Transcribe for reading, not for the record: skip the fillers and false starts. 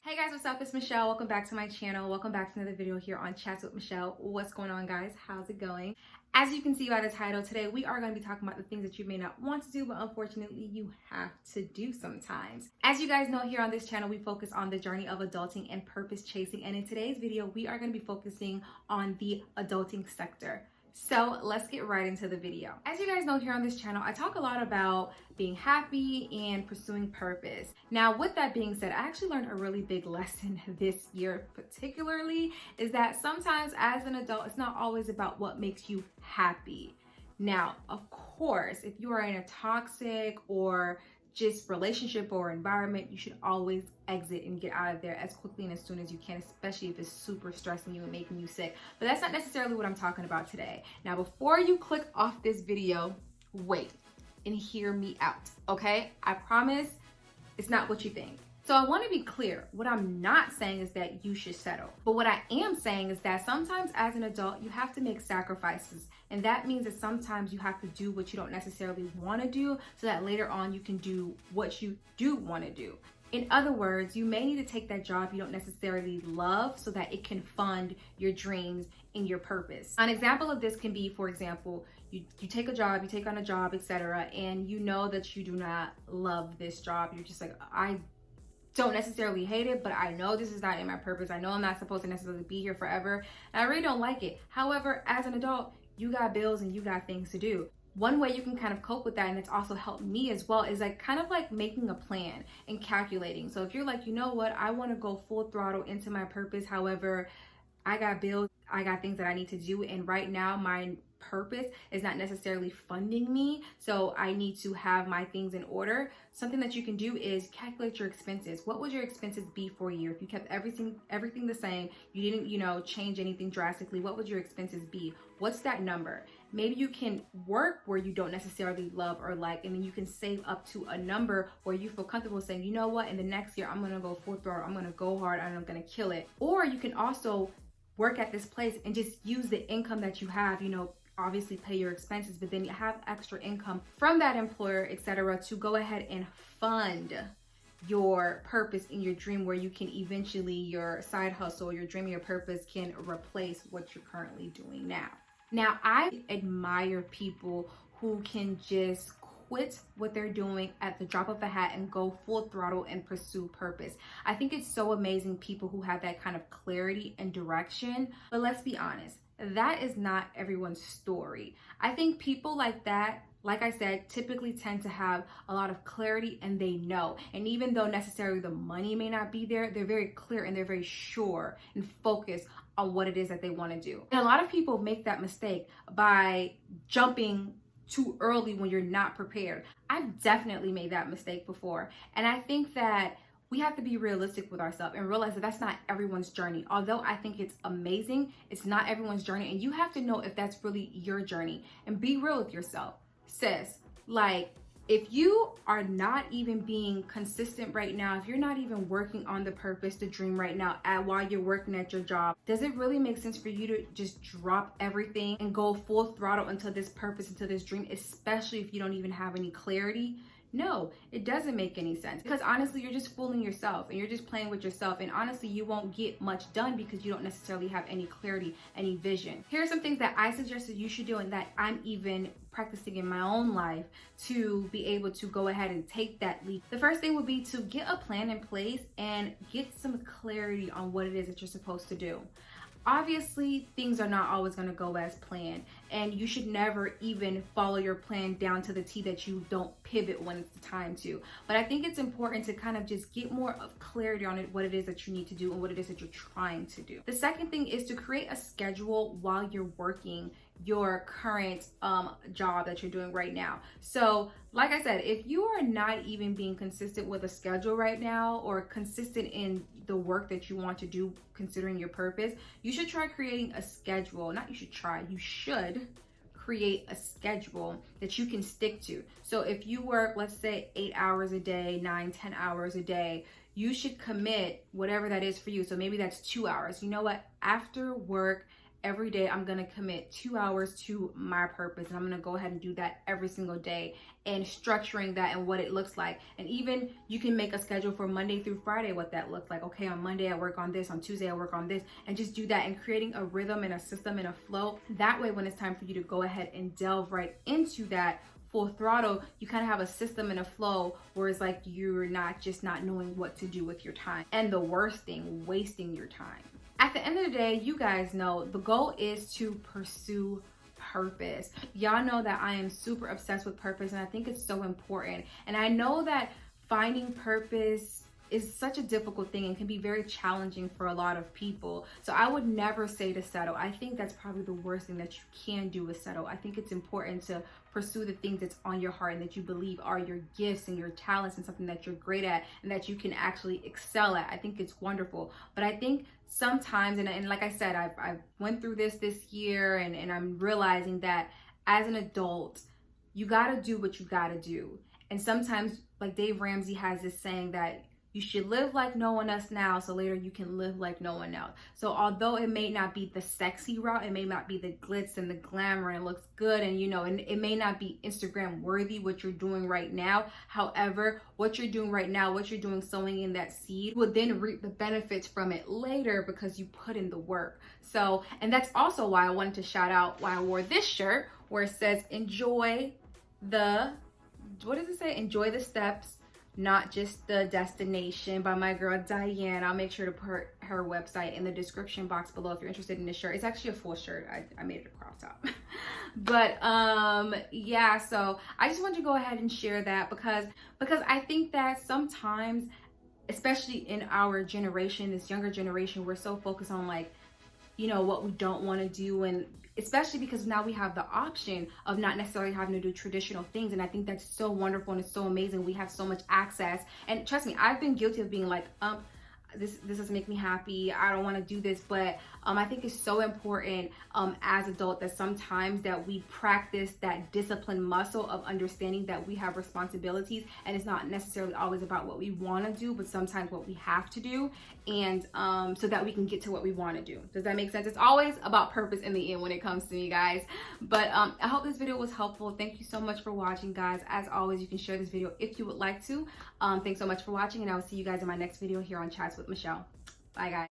Hey guys, what's up? It's Michelle. Welcome back to my channel. Welcome back to another video here on Chats with Michelle. What's going on, guys? How's it going? As you can see by the title, today we are going to be talking about the things that you may not want to do, but unfortunately you have to do sometimes. As you guys know, here on this channel, we focus on the journey of adulting and purpose chasing. And in today's video, we are going to be focusing on the adulting sector. So let's get right into the video. As you guys know, here on this channel, I talk a lot about being happy and pursuing purpose. Now, with that being said, I actually learned a really big lesson this year, particularly, is that sometimes as an adult, it's not always about what makes you happy. Now, of course, if you are in a toxic or just relationship or environment, you should always exit and get out of there as quickly and as soon as you can, especially if it's super stressing you and making you sick. But that's not necessarily what I'm talking about today. Now, before you click off this video, wait and hear me out, okay? I promise it's not what you think. So I want to be clear. What I'm not saying is that you should settle. But what I am saying is that sometimes as an adult, you have to make sacrifices. And that means that sometimes you have to do what you don't necessarily want to do so that later on you can do what you do want to do. In other words, you may need to take that job you don't necessarily love so that it can fund your dreams and your purpose. An example of this can be, for example, you take a job, you take on a job, etc., and you know that you do not love this job. You're just like, I don't necessarily hate it, but I know this is not in my purpose. I know I'm not supposed to necessarily be here forever, and I really don't like it. However, as an adult, you got bills and you got things to do. One way you can kind of cope with that, and it's also helped me as well, is like kind of like making a plan and calculating. So if you're like, you know what, I want to go full throttle into my purpose. However, I got bills, I got things that I need to do, and right now my purpose is not necessarily funding me, so I need to have my things in order. Something that you can do is calculate your expenses. What would your expenses be for a year if you kept everything the same? You didn't, change anything drastically. What would your expenses be? What's that number? Maybe you can work where you don't necessarily love or like, and then you can save up to a number where you feel comfortable saying, you know what, in the next year I'm gonna go full throttle, I'm gonna go hard, and I'm gonna kill it. Or you can also work at this place and just use the income that you have, obviously pay your expenses, but then you have extra income from that employer, etc., to go ahead and fund your purpose in your dream, where you can eventually, your side hustle, your dream, your purpose can replace what you're currently doing now. Now, I admire people who can just quit what they're doing at the drop of a hat and go full throttle and pursue purpose. I think it's so amazing, people who have that kind of clarity and direction. But let's be honest, that is not everyone's story. I think people like that, like I said, typically tend to have a lot of clarity, and they know. And even though necessarily the money may not be there, they're very clear and they're very sure and focused on what it is that they want to do. And a lot of people make that mistake by jumping too early when you're not prepared. I've definitely made that mistake before. And I think that we have to be realistic with ourselves and realize that that's not everyone's journey. Although I think it's amazing, it's not everyone's journey. And you have to know if that's really your journey, and be real with yourself. Sis, like, if you are not even being consistent right now, if you're not even working on the purpose, the dream right now, while you're working at your job, does it really make sense for you to just drop everything and go full throttle into this purpose, into this dream, especially if you don't even have any clarity? No, it doesn't make any sense, because honestly, you're just fooling yourself and you're just playing with yourself. And honestly, you won't get much done because you don't necessarily have any clarity, any vision. Here are some things that I suggested you should do, and that I'm even practicing in my own life to be able to go ahead and take that leap. The first thing would be to get a plan in place and get some clarity on what it is that you're supposed to do. Obviously, things are not always going to go as planned, and you should never even follow your plan down to the T, that you don't pivot when it's the time to. But I think it's important to kind of just get more of clarity on it, what it is that you need to do and what it is that you're trying to do. The second thing is to create a schedule while you're working your current job that you're doing right now. So like I said, if you are not even being consistent with a schedule right now, or consistent in the work that you want to do considering your purpose, you should try creating a schedule. Not you should try, you should create a schedule that you can stick to. So if you work, let's say 8 hours a day, 9-10 hours a day, you should commit whatever that is for you. So maybe that's 2 hours. You know what, after work every day I'm gonna commit 2 hours to my purpose, and I'm gonna go ahead and do that every single day, and structuring that and what it looks like. And even you can make a schedule for Monday through Friday, what that looks like. Okay, on Monday I work on this, on Tuesday I work on this, and just do that, and creating a rhythm and a system and a flow. That way, when it's time for you to go ahead and delve right into that full throttle, you kind of have a system and a flow where it's like you're not just not knowing what to do with your time. And the worst thing, wasting your time. At the end of the day, you guys know the goal is to pursue purpose. Y'all know that I am super obsessed with purpose, and I think it's so important. And I know that finding purpose is such a difficult thing and can be very challenging for a lot of people. So I would never say to settle. I think that's probably the worst thing that you can do is settle. I think it's important to pursue the things that's on your heart and that you believe are your gifts and your talents and something that you're great at and that you can actually excel at. I think it's wonderful. But I think sometimes, and like I said, I've went through this year, and I'm realizing that as an adult, you gotta do what you gotta do. And sometimes, like Dave Ramsey has this saying that you should live like no one else now, so later you can live like no one else. So although it may not be the sexy route, it may not be the glitz and the glamour and it looks good, and and it may not be Instagram worthy what you're doing right now. However, what you're doing right now, what you're doing, sowing in that seed, will then reap the benefits from it later because you put in the work. So, and that's also why I wanted to shout out why I wore this shirt where it says enjoy the, what does it say? Enjoy the steps, not just the destination, by my girl Diana. I'll make sure to put her website in the description box below if you're interested in this shirt. It's actually a full shirt. I made it a crop top. But yeah, so I just wanted to go ahead and share that because I think that sometimes, especially in our generation, this younger generation, we're so focused on like, what we don't want to do, and especially because now we have the option of not necessarily having to do traditional things. And I think that's so wonderful and it's so amazing. We have so much access. And trust me, I've been guilty of being like, this doesn't make me happy. I don't want to do this. But I think it's so important as adults that sometimes that we practice that discipline muscle of understanding that we have responsibilities, and it's not necessarily always about what we want to do, but sometimes what we have to do, and so that we can get to what we want to do. Does that make sense? It's always about purpose in the end when it comes to me, guys. But I hope this video was helpful. Thank you so much for watching, guys. As always, you can share this video if you would like to. Thanks so much for watching, and I will see you guys in my next video here on Chats with Michelle. Bye, guys.